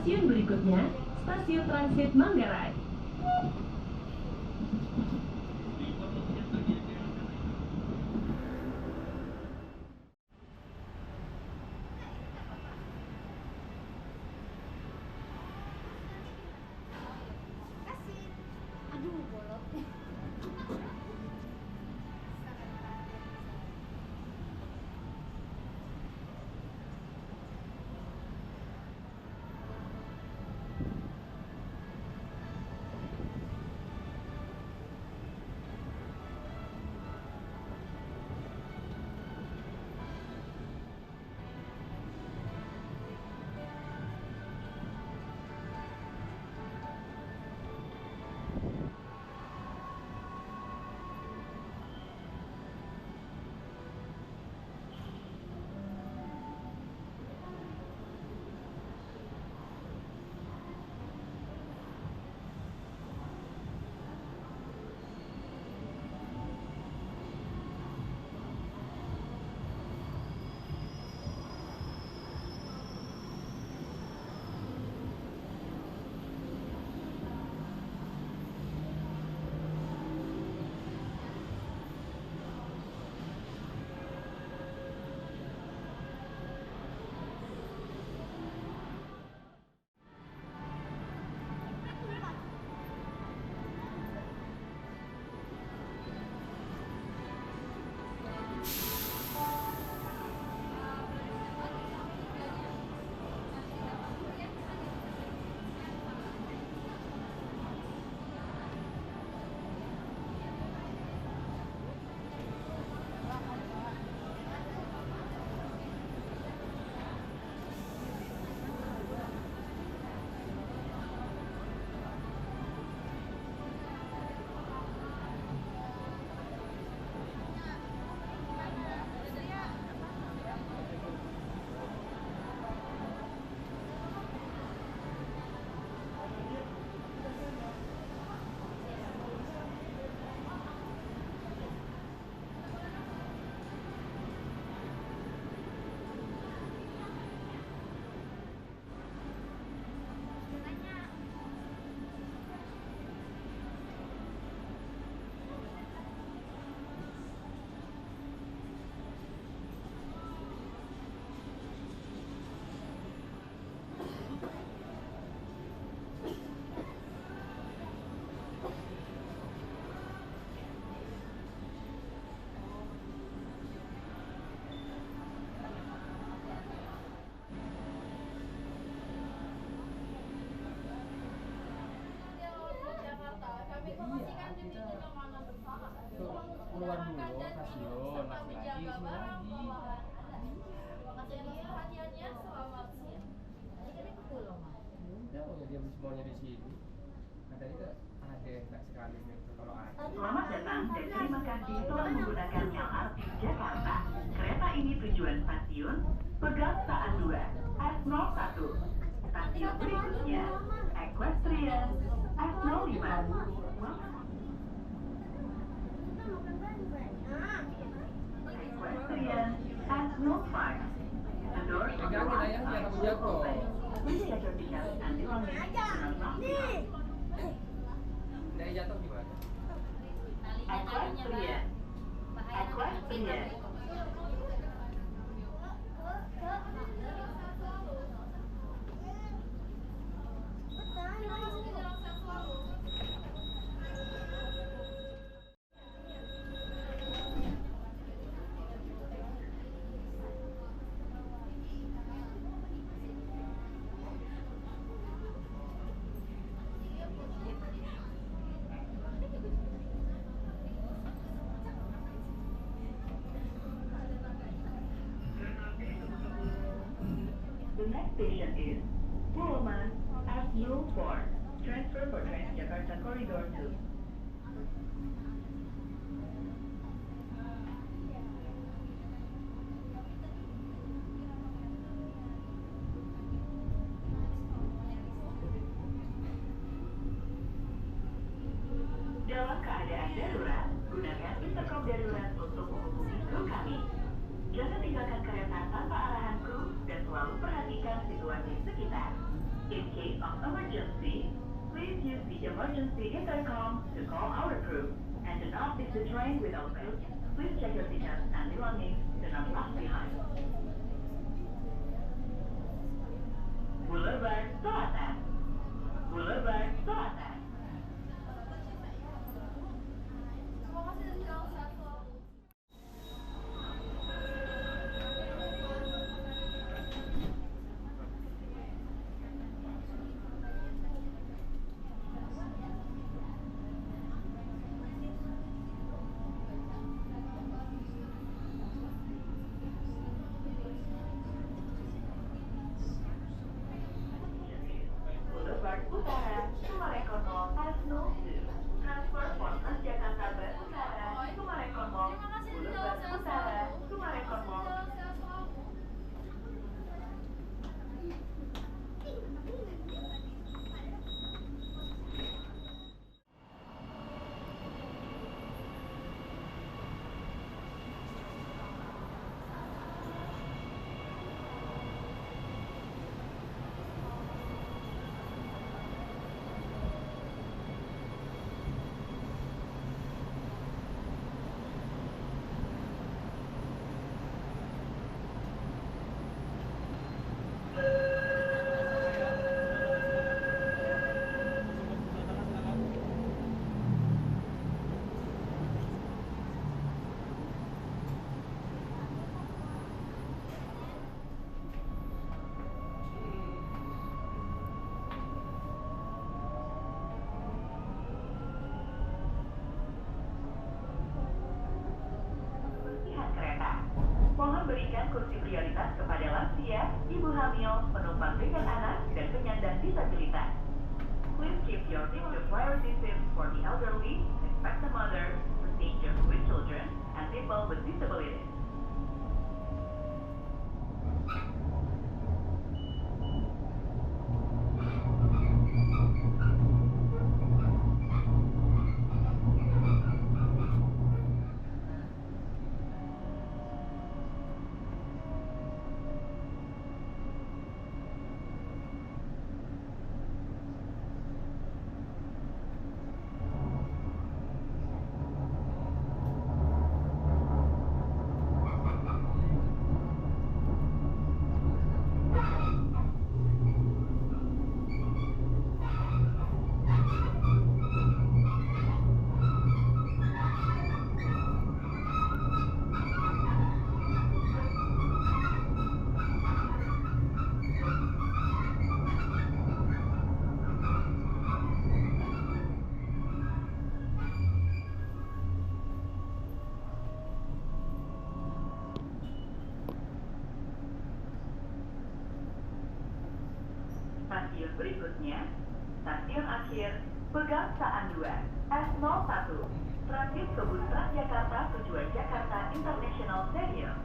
Stasiun berikutnya, Stasiun Transit Manggarai. Keluar dulu stasiun, masuk lagi sini lagi. Udah, dia semuanya di sini. Ada itu ada enak sekali gitu kalau ada. Selamat datang dan terima kasih telah menggunakan LRT Jakarta. Kereta ini tujuan stasiun Pegang Saan 2, S01. Stasiun berikutnya Equestrian S05. Equestrian S05. The doors on the right side will open. Please check your tickets and belongings. Dari jatuh gimana? Equestrian. pria. The next station is Pullman S04. Transfer for Transjakarta Corridor 2. Dalam keadaan darurat, gunakan intercom darurat untuk menghubungi kru kami. Jangan tinggalkan kereta tanpa arahan kru dan selalu perhatikan situasi sekitar. In case of emergency, please use the emergency intercom to call our crew. And do not miss the train without belt. Please check your tickets and belongings. Do not left behind. Boulevard Selatan. Boulevard Selatan. Boulevard Utara, Sumarekon Mall, S02. Transfer for Transjakarta Bus Utara, Sumarekon Mall. Boulevard Utara, Sumarekon Mall. Mohon berikan kursi prioritas kepada lansia, ibu hamil, penumpang dengan anak, dan penyandang disabilitas. Please keep your seat to priority seats for the elderly, expectant mothers, passengers with children, and people with disabilities. Stasiun berikutnya, stasiun akhir Pegangsaan 2, S01, transit ke bus Transjakarta tujuan Jakarta International Stadium.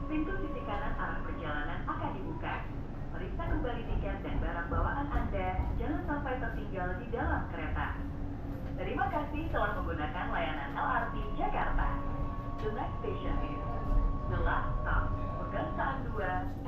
Pintu sisi kanan arah perjalanan akan dibuka. Periksa kembali tiket dan barang bawaan Anda, jangan sampai tertinggal di dalam kereta. Terima kasih telah menggunakan layanan LRT Jakarta. The next station is The Last Stop, Pegangsaan 2,